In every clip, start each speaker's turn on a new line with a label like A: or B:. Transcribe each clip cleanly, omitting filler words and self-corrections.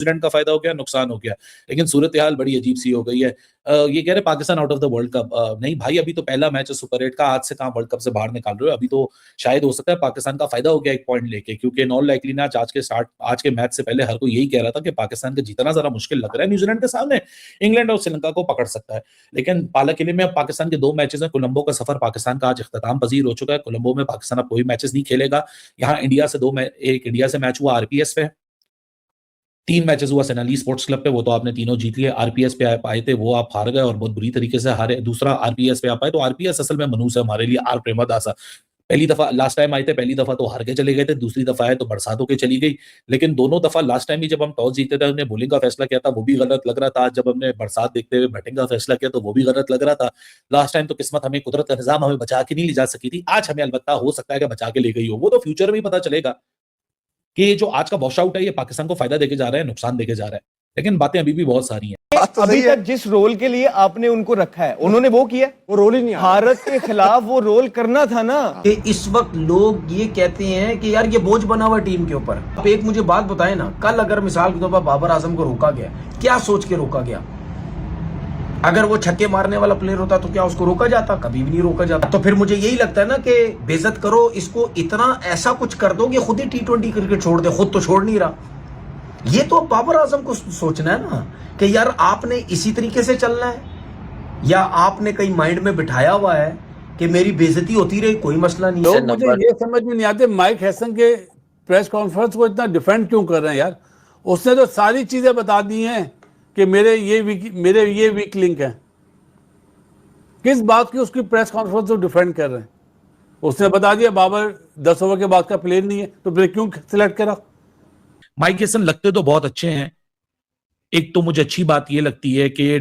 A: New Zealand का फायदा हो गया, नुकसान हो गया। लेकिन सूरत हाल बड़ी अजीब सी हो गई है। ये कह रहे Pakistan out of the world cup. नहीं भाई, अभी तो पहला मैच है सुपर 8 का, आज से कहां वर्ल्ड कप से बाहर निकाल रहे हो। अभी तो शायद हो सकता है पाकिस्तान का फायदा हो गया एक पॉइंट लेके, क्योंकि नॉन लाइकली ना आज के मैच से पहले हर कोई यही कह रहा था कि पाकिस्तान का जीतना जरा मुश्किल लग रहा है न्यूजीलैंड के सामने। इंग्लैंड और श्रीलंका को पकड़ सकता है। लेकिन पाला किले में अब पाकिस्तान के 2 मैचेस हैं। कोलंबो का सफर पाकिस्तान का आज इख्तिताम पजीर हो चुका है। कोलंबो में पाकिस्तान अब कोई मैचेस नहीं खेलेगा। यहाँ एक इंडिया से मैच हुआ आरपीएस पे, 3 मैचेस हुआ सेनाली स्पोर्ट्स क्लब पे, वो तो आपने तीनों जीत लिए। आरपीएस पे आप आए थे, वो आप हार गए और बहुत बुरी तरीके से हारे। दूसरा आरपीएस पे आप आए, तो आरपीएस असल में मनूस है हमारे लिए, आर प्रेमदासा। पहली दफा लास्ट टाइम आए थे, पहली दफा तो हार के चले गए थे, दूसरी दफा आए तो बरसात होके चली गई। लेकिन दोनों दफा लास्ट टाइम भी जब हम टॉस जीते थे, हमने बॉलिंग का फैसला किया था, वो भी गलत लग रहा था। आज जब हमने बरसात देखते हुए बैटिंग का फैसला किया तो वो भी गलत लग रहा था। लास्ट टाइम तो किस्मत हमें, कुदरत का निजाम हमें बचा के नहीं ले जा सकी थी। आज हमें अलबत्ता हो सकता है कि बचा के ले गई हो, वो तो फ्यूचर में ही पता चलेगा कि ये जो आज का वॉश आउट है ये पाकिस्तान को फायदा देके जा रहा है, नुकसान देके जा रहा है। लेकिन बातें अभी भी बहुत सारी हैं।
B: तो अभी तक जिस रोल के लिए आपने उनको रखा है, उन्होंने वो किया, वो रोल ही नहीं। भारत के खिलाफ वो रोल करना था ना।
C: कि इस वक्त लोग ये कहते हैं कि यार ये बोझ बना हुआ टीम के ऊपर। आप एक मुझे बात बताएं ना, कल अगर मिसाल के तौर पर बाबर आजम को रोका गया, क्या सोच के रोका गया? अगर वो छक्के मारने वाला प्लेयर होता तो क्या उसको रोका जाता? कभी भी नहीं रोका जाता। तो फिर मुझे यही लगता है ना कि बेइज्जत करो इसको, इतना ऐसा कुछ कर दो कि खुद ही T20 क्रिकेट छोड़ दे। खुद तो छोड़ नहीं रहा। ये तो बाबर आजम को सोचना है ना कि यार आपने इसी तरीके से चलना है, या आपने कहीं माइंड में बिठाया हुआ है कि मेरी बेइज्जती होती रही, कोई मसला नहीं है।
D: मुझे ये समझ में नहीं आते माइक हैसन के प्रेस कॉन्फ्रेंस को इतना डिफेंड क्यों कर रहे हैं यार। उसने तो सारी चीजें बता दी हैं कि मेरे ये वीक लिंक है। किस बात की उसकी प्रेस कॉन्फ्रेंस को डिफेंड कर रहे हैं? उसने बता दिया बाबर 10 ओवर के बाद का प्लेयर नहीं है, तो फिर क्यों सिलेक्ट करा?
A: माइक हैसन लगते तो बहुत अच्छे हैं। एक तो मुझे अच्छी बात ये लगती है कि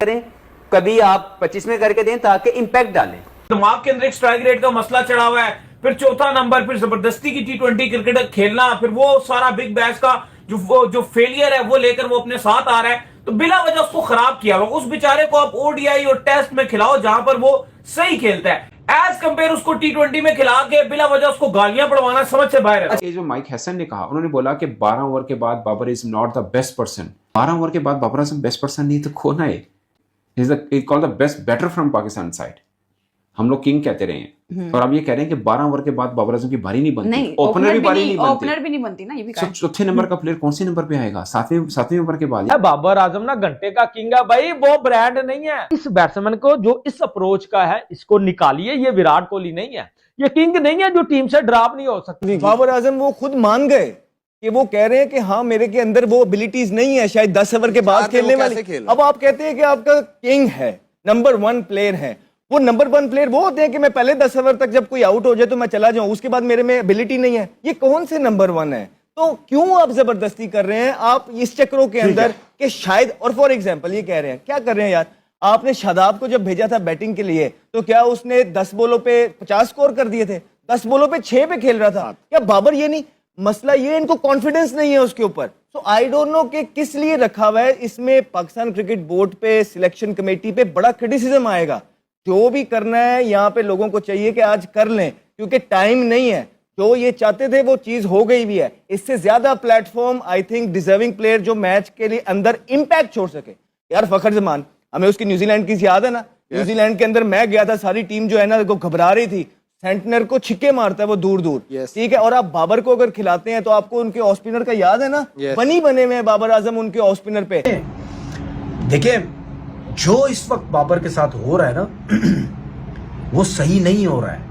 E: कभी आप 25 में करके दें ताकि इंपैक्ट डालें।
F: दिमाग के अंदर एक स्ट्राइक रेट का मसला चढ़ा हुआ है, फिर चौथा नंबर, फिर जबरदस्ती की T20 क्रिकेट खेलना, फिर वो सारा बिग बैश का जो फेलियर है वो लेकर वो अपने साथ आ रहा है, तो बिला वजह उसको खराब किया हुआ। उस बेचारे को आप ओडीआई और टेस्ट में खिलाओ जहां पर वो सही खेलता है, एज कंपेयर उसको T20 में खिला के बिला वजह उसको गालियां पड़वाना समझ से बाहर है।
G: ये जो माइक हैसन ने कहा, उन्होंने बोला कि 12 ओवर के बाद Babar is not the best person. 12 over के बाद बाबर आजम बेस्ट पर्सन नहीं तो कौन है? Is called the best batter from Pakistan side. हम लोग किंग कहते रहे हैं, और अब ये कह रहे हैं कि 12 ओवर के बाद बाबर आजम की बारी नहीं बनती, ओपनर भी बारी नहीं बनती,
H: ओपनर भी नहीं बनती ना। ये भी
G: चौथे नंबर का प्लेयर कौन से नंबर पे आएगा? सातवें नंबर के बाद।
I: बाबर आजम ना घंटे का किंग है भाई, वो ब्रांड नहीं है। इस बैट्समैन को जो इस अप्रोच का है इसको निकालिए। ये विराट कोहली नहीं है, ये किंग नहीं है जो टीम से ड्रॉप नहीं हो सकती।
B: बाबर आजम वो खुद मान गए कि वो कह रहे हैं कि हाँ मेरे के अंदर वो एबिलिटीज नहीं है शायद 10 ओवर के बाद खेलने वाली। अब आप कहते हैं कि आपका किंग है, नंबर 1 प्लेयर है। वो नंबर 1 प्लेयर वो होते हैं कि मैं पहले 10 ओवर तक जब कोई आउट हो जाए तो मैं चला जाऊं, उसके बाद मेरे में एबिलिटी नहीं है। ये कौन से नंबर 1 है? तो क्यों आप जबरदस्ती कर रहे हैं आप इस चक्रों के अंदर कि शायद, और फॉर एग्जांपल ये कह रहे हैं, क्या कर रहे हैं यार? आपने शादाब को जब भेजा था बैटिंग के लिए तो क्या उसने 10 बॉलों पे 50 स्कोर कर दिए थे? 10 बॉलों पे 6 पे खेल रहा था। क्या बाबर ये नहीं, मसला ये इनको कॉन्फिडेंस नहीं है उसके ऊपर। सो आई डोंट नो कि किस लिए रखा हुआ है। इसमें पाकिस्तान क्रिकेट बोर्ड पे, सिलेक्शन कमेटी पे बड़ा क्रिटिसिज्म आएगा। जो भी करना है यहाँ पे लोगों को चाहिए कि आज कर लें, क्योंकि टाइम नहीं है। जो ये चाहते थे वो चीज हो गई भी है। इससे ज्यादा platform I think deserving player जो मैच के लिए अंदर इंपैक्ट छोड़ सके। यार फखर जमान, हमें उसकी न्यूजीलैंड की याद है ना? न्यूजीलैंड के अंदर मैं गया था, सारी टीम जो है ना वो घबरा रही थी। सेंटनर को छिक्के मारता है वो दूर दूर, ठीक है। और आप बाबर को अगर खिलाते हैं तो आपको उनके ऑफ स्पिनर का याद है ना? बनी बने में बाबर आजम उनके ऑफ स्पिनर पे।
C: देखिए जो इस वक्त बाबर के साथ हो रहा है ना वो सही नहीं हो रहा है।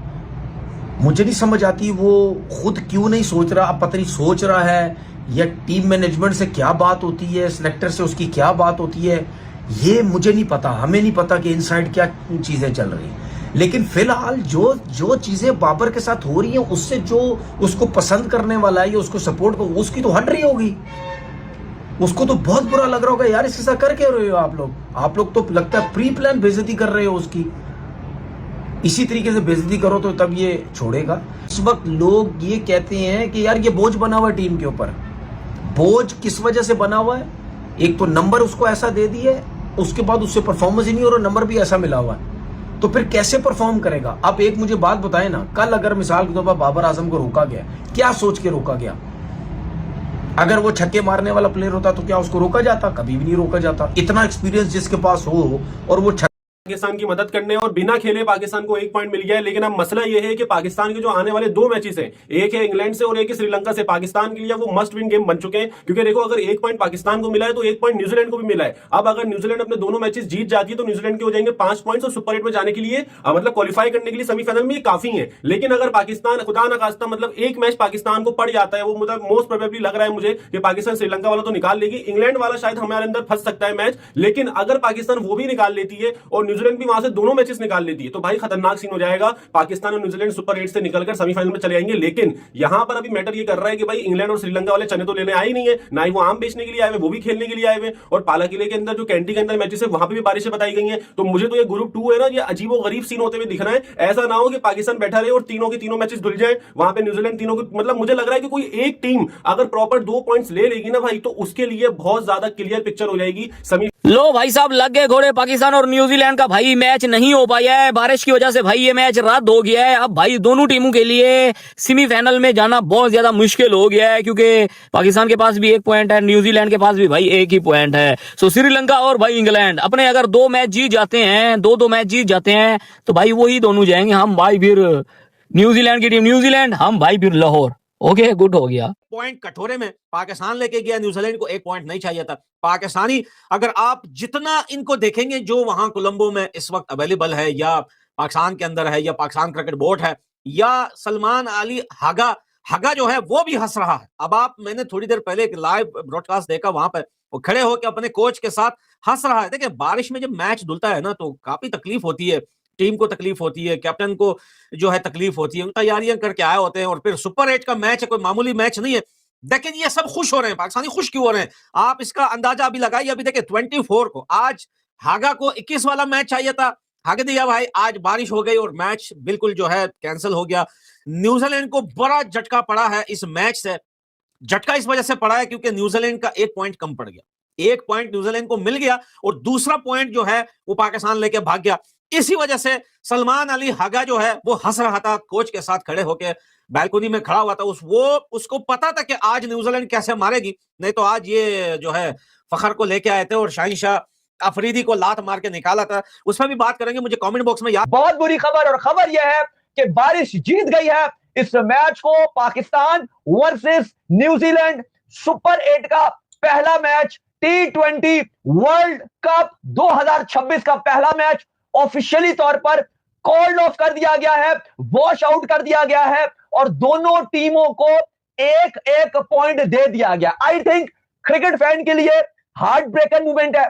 C: मुझे नहीं समझ आती वो खुद क्यों नहीं सोच रहा। अब पता नहीं सोच रहा है या टीम मैनेजमेंट से क्या बात होती है, सिलेक्टर से उसकी क्या बात होती है, ये मुझे नहीं पता। हमें नहीं पता कि इनसाइड क्या चीजें चल रही हैं। लेकिन फिलहाल जो चीजें बाबर के साथ हो रही हैं उससे जो उसको पसंद करने वाला है या उसको सपोर्ट को, उसकी तो हट रही होगी। उसको तो बहुत बुरा लग रहा होगा यार इसके साथ कर क्या रहे हो आप लोग तो लगता है प्री प्लान बेइज्जती कर रहे हो उसकी। इसी तरीके से बेइज्जती करो तो तब ये छोड़ेगा। इस वक्त लोग ये कहते हैं कि यार ये बोझ बना हुआ है टीम के ऊपर। बोझ किस वजह से बना हुआ है? एक तो नंबर उसको ऐसा दे दिए, उसके बाद उससे परफॉर्मेंस ही नहीं हो रहा, नंबर भी ऐसा मिला हुआ है, तो फिर कैसे परफॉर्म करेगा? आप एक मुझे बात बताएं ना, कल अगर मिसाल के तौर पर बाबर आजम को रोका गया, क्या सोच के रोका गया? अगर वो छक्के मारने वाला प्लेयर होता तो क्या उसको रोका जाता? कभी भी नहीं रोका जाता। इतना एक्सपीरियंस जिसके पास हो और वो
H: पाकिस्तान की मदद करने और बिना खेले पाकिस्तान को 1 पॉइंट मिल गया है। लेकिन अब मसला यह है कि पाकिस्तान के जो आने वाले 2 मैचेस हैं, एक है इंग्लैंड से और एक है श्रीलंका से, पाकिस्तान के लिए वो मस्ट विन गेम बन चुके हैं। क्योंकि देखो, अगर 1 पॉइंट पाकिस्तान को मिला है तो 1 पॉइंट न्यूजीलैंड को भी मिला है। अब अगर न्यूजीलैंड अपने दोनों मैचेस जीत जाती है तो न्यूजीलैंड के हो जाएंगे 5 पॉइंट्स और सुपर 8 में जाने के लिए मतलब क्वालिफाई करने के लिए सेमीफाइनल में काफी है। लेकिन अगर पाकिस्तान खुदा ना खास्ता मतलब एक मैच पाकिस्तान को पड़ जाता है, वो मतलब मोस्ट प्रोबेबली लग रहा है मुझे कि पाकिस्तान श्रीलंका वाला तो निकाल लेगी, इंग्लैंड वाला शायद हमारे अंदर फंस सकता है मैच। लेकिन अगर पाकिस्तान वो भी निकाल लेती है और न्यूजीलैंड भी वहां से दोनों मैचेस निकाल लेती है तो भाई खतरनाक सीन हो जाएगा। पाकिस्तान और न्यूजीलैंड सुपर 8 से निकलकर सेमीफाइनल में चले जाएंगे। लेकिन यहां पर अभी मैटर ये कर रहा है कि भाई इंग्लैंड और श्रीलंका वाले चने तो लेने आए ही नहीं है, ना ही वो आम बेचने के लिए आए हुए, वो भी खेलने के लिए आए हुए। और पाला किले के अंदर जो कैंटी के अंदर मैचेस है वहां पे भी बारिशें बताई गई हैं। तो मुझे तो ये ग्रुप 2 है ना, ये अजीबो गरीब सीन होते हुए दिख रहा है। ऐसा ना हो कि पाकिस्तान बैठा रहे और तीनों के तीनों मैचेस धुल जाए, वहां पे न्यूजीलैंड तीनों को मतलब मुझे लग रहा है कि कोई एक टीम अगर प्रॉपर 2 पॉइंट्स ले लेगी ना भाई, तो उसके लिए बहुत ज्यादा क्लियर पिक्चर हो जाएगी।
J: लो भाई साहब, लग गए घोड़े पाकिस्तान और न्यूजीलैंड का। भाई मैच नहीं हो पाया है बारिश की वजह से, भाई ये मैच रद्द हो गया है। अब भाई दोनों टीमों के लिए सेमीफाइनल में जाना बहुत ज्यादा मुश्किल हो गया है, क्योंकि पाकिस्तान के पास भी 1 पॉइंट है, न्यूजीलैंड के पास भी भाई 1 ही पॉइंट है। सो श्रीलंका और भाई इंग्लैंड अपने अगर 2 मैच जीत जाते हैं, 2-2 मैच जीत जाते हैं, तो भाई वही दोनों जाएंगे। हम भाई फिर न्यूजीलैंड की टीम न्यूजीलैंड, हम भाई फिर लाहौर। ओके, गुड हो गया।
K: पॉइंट कटोरे में पाकिस्तान लेके गया, न्यूजीलैंड को 1 पॉइंट नहीं चाहिए था। पाकिस्तानी अगर आप जितना इनको देखेंगे जो वहां कोलंबो में इस वक्त अवेलेबल है, या पाकिस्तान के अंदर है, या पाकिस्तान क्रिकेट बोर्ड है, या सलमान अली हगा जो है वो भी हंस रहा है। अब आप, मैंने थोड़ी देर पहले एक लाइव ब्रॉडकास्ट देखा, वहां पर वो खड़े होकर अपने कोच के साथ हंस रहा है। देखिए, बारिश में जब मैच धुलता है ना तो काफी तकलीफ होती है, टीम को तकलीफ होती है, कैप्टन को जो है तकलीफ होती है, उन तैयारियां करके आए होते हैं। और फिर सुपर 8 का मैच है, कोई मामूली मैच नहीं है। लेकिन ये सब खुश हो रहे हैं, पाकिस्तानी खुश क्यों हो रहे हैं? आप इसका अंदाजा अभी लगाइए। अभी देखिए 24 को, आज हागा को 21 वाला मैच चाहिए था, हागे दिया भाई, आज बारिश हो गई और मैच बिल्कुल जो है कैंसिल हो गया। न्यूजीलैंड को बड़ा झटका पड़ा है इस मैच से। झटका इस वजह से पड़ा है क्योंकि न्यूजीलैंड का 1 पॉइंट कम पड़ गया। 1 पॉइंट न्यूजीलैंड को मिल गया और दूसरा पॉइंट जो है वो पाकिस्तान लेके भाग गया। इसी वजह से सलमान अली हगा जो है वो हंस रहा था, कोच के साथ खड़े होकर बैल्कनी में खड़ा हुआ था। उसको पता था कि आज न्यूजीलैंड कैसे मारेगी, नहीं तो आज ये जो है फखर को लेके आए थे और शाहीन शाह अफरीदी को लात मार के निकाला था। उस पर भी बात करेंगे, मुझे कमेंट बॉक्स में याद।
I: बहुत बुरी खबर, और खबर यह है कि बारिश जीत गई है इस मैच को। पाकिस्तान वर्सेस न्यूजीलैंड सुपर 8 का पहला मैच, T20 वर्ल्ड कप 2026 का पहला मैच ऑफिशियली तौर पर कॉल्ड ऑफ कर दिया गया है, वॉश आउट कर दिया गया है और दोनों टीमों को 1-1 पॉइंट दे दिया गया। आई थिंक क्रिकेट फैन के लिए हार्ट ब्रेकर मूवमेंट है,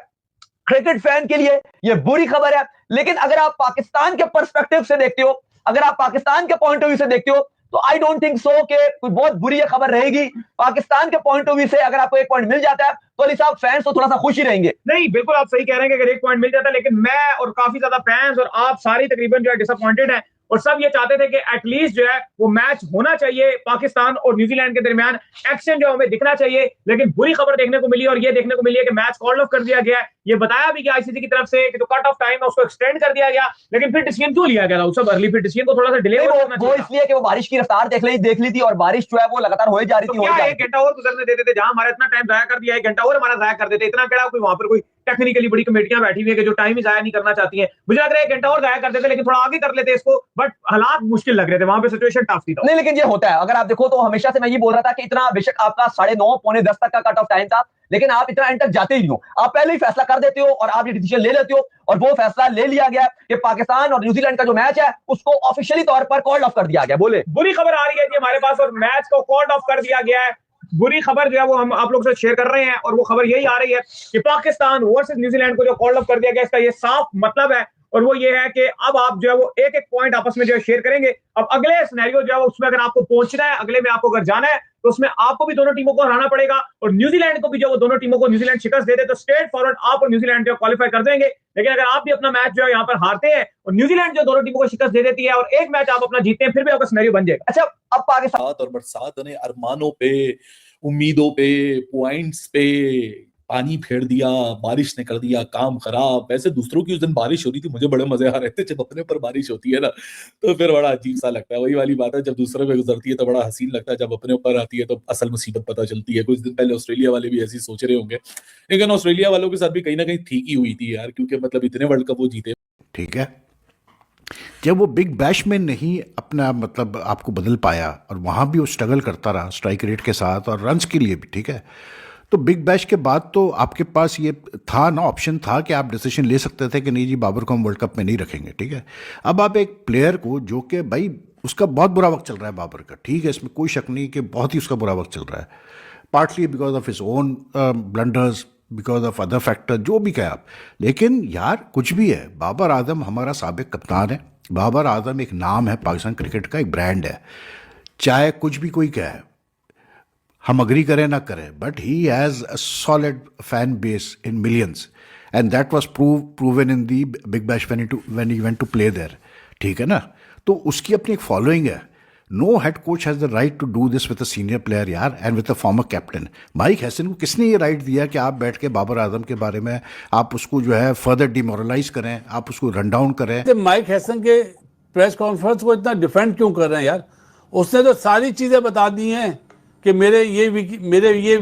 I: क्रिकेट फैन के लिए यह बुरी खबर है। लेकिन अगर आप पाकिस्तान के पर्सपेक्टिव से देखते हो, अगर आप पाकिस्तान के पॉइंट ऑफ व्यू से देखते हो, तो आई डोंट थिंक सो कि कोई बहुत बुरी खबर रहेगी। पाकिस्तान के पॉइंट ऑफ व्यू से अगर आपको 1 पॉइंट मिल जाता है तो अली साहब फैंस तो थोड़ा सा खुश ही रहेंगे।
F: नहीं, बिल्कुल आप सही कह रहे हैं कि अगर 1 पॉइंट मिल जाता है, लेकिन मैं और काफी ज्यादा फैंस और आप सारी तकरीबन जो है डिसअपॉइंटेड हैं और सब ये चाहते थे कि एटलीस्ट जो है वो मैच होना चाहिए पाकिस्तान और न्यूजीलैंड के दरमियान, एक्शन जो हमें दिखना चाहिए। लेकिन बुरी खबर देखने को मिली और ये देखने को मिली है कि मैच कॉल ऑफ कर दिया गया है। ये बताया भी कि आईसीसी की तरफ से कि जो कट ऑफ टाइम है उसको एक्सटेंड कर दिया गया, लेकिन फिर डिसीजन क्यों लिया गया था सब अर्ली? फिर डिसीजन को थोड़ा सा डिले
I: वो इसलिए कि वो बारिश की रफ्तार देख ली थी और बारिश जो है वो लगातार हो जा रही थी।
F: क्या 1 घंटा और गुजरने देते थे? जहां हमारा इतना टाइम जाया कर दिया, 1 घंटा और हमारा जाया कर देते। इतना क्या कोई वहां पर कोई टेक्निकली बड़ी कमेटियां बैठी हुई है कि जो टाइम ही जाया नहीं करना चाहती हैं। मुझे लग रहा है 1 घंटा और जाया कर देते, लेकिन थोड़ा आगे कर लेते इसको, बट हालात मुश्किल लग रहे थे वहां पे, सिचुएशन टफ थी।
I: नहीं, लेकिन ये होता है, अगर आप देखो तो हमेशा से मैं ये बोल रहा था कि इतना बेशक आपका 9:30 पौने 10 तक का कट ऑफ टाइम था, लेकिन आप इतना एंड तक जाते ही नहीं हो। आप पहले ही फैसला कर देते हो और आप ये डिसीजन ले लेते हो, और वो फैसला ले लिया गया कि पाकिस्तान और न्यूजीलैंड का जो मैच है उसको ऑफिशियली तौर पर कॉल्ड ऑफ कर दिया गया। बोले
F: बुरी खबर आ रही है जी हमारे पास और मैच को कॉल्ड ऑफ कर दिया गया है। बुरी खबर जो है वो हम आप लोग से शेयर कर रहे हैं और वो खबर यही आ रही है कि पाकिस्तान वर्सेस न्यूजीलैंड को जो कॉल्ड ऑफ कर दिया गया, इसका ये साफ मतलब है और वो ये है कि अब आप जो है वो 1-1 पॉइंट आपस में जो है शेयर करेंगे। अब अगले सिनेरियो जो है उसमें अगर आपको पहुंचना है, अगले में आपको अगर जाना है, तो उसमें आपको भी दोनों टीमों को हराना पड़ेगा और न्यूजीलैंड को भी जो वो दोनों टीमों को न्यूजीलैंड शिकस्त दे दे तो स्ट्रेट फॉरवर्ड आप और न्यूजीलैंड जो क्वालिफाई कर देंगे। लेकिन अगर आप भी अपना मैच जो है यहाँ पर हारते हैं और न्यूजीलैंड जो दोनों टीमों को शिकस्त दे देती है और एक मैच आप अपना जीतते हैं, फिर भी आपका सिनेरियो बन जाएगा।
I: अच्छा, अब पाकिस्तान
A: और बरसात ने अरमानों पे, उम्मीदों पे, पॉइंट्स पे, पानी फेर दिया, बारिश ने कर दिया काम खराब। वैसे दूसरों की उस दिन बारिश हो रही थी, मुझे बड़े मजे आ रहे थे। जब अपने ऊपर बारिश होती है ना तो फिर बड़ा अजीब सा लगता है। वही वाली बात है, जब दूसरे पे गुजरती है तो बड़ा हसीन लगता है, जब अपने ऊपर आती है तो असल मुसीबत पता चलती है। कुछ दिन पहले ऑस्ट्रेलिया वाले भी ऐसी सोच रहे होंगे, लेकिन ऑस्ट्रेलिया वालों के साथ भी कहीं ना कहीं ठीक ही हुई थी यार, क्योंकि मतलब इतने वर्ल्ड कप वो जीते।
L: ठीक है, जब वो बिग बैश में नहीं अपना मतलब आपको बदल पाया और वहाँ भी वो स्ट्रगल करता रहा स्ट्राइक रेट के साथ और रन्स के लिए भी, ठीक है, तो बिग बैश के बाद तो आपके पास ये था ना, ऑप्शन था कि आप डिसीजन ले सकते थे कि नहीं जी बाबर को हम वर्ल्ड कप में नहीं रखेंगे। ठीक है, अब आप एक प्लेयर को जो कि भाई उसका बहुत बुरा वक्त चल रहा है बाबर का, ठीक है, इसमें कोई शक नहीं कि बहुत ही उसका बुरा वक्त चल रहा है, partly because of his own blunders, because of other factor, जो भी कहें आप, लेकिन यार कुछ भी है, बाबर आजम हमारा साबिक कप्तान है, बाबर आजम एक नाम है पाकिस्तान क्रिकेट का, एक ब्रांड है, चाहे कुछ भी कोई कहे, हम अग्री करें ना करें, but he has a solid fan base in millions and that was proven in the Big Bash when he went to play there. ठीक है ना, तो उसकी अपनी एक फॉलोइंग है। No head coach has the right to do this with a senior player यार, and with a former captain. Mike Hesson को किसने ये राइट दिया कि आप बैठ के बाबर आजम के बारे में आप उसको जो है फर्दर डिमोरलाइज करें, आप उसको रन डाउन करें?
D: माइक हैसन के प्रेस कॉन्फ्रेंस को इतना डिफेंड क्यों कर रहे हैं यार? उसने तो सारी चीजें बता दी हैं कि मेरे ये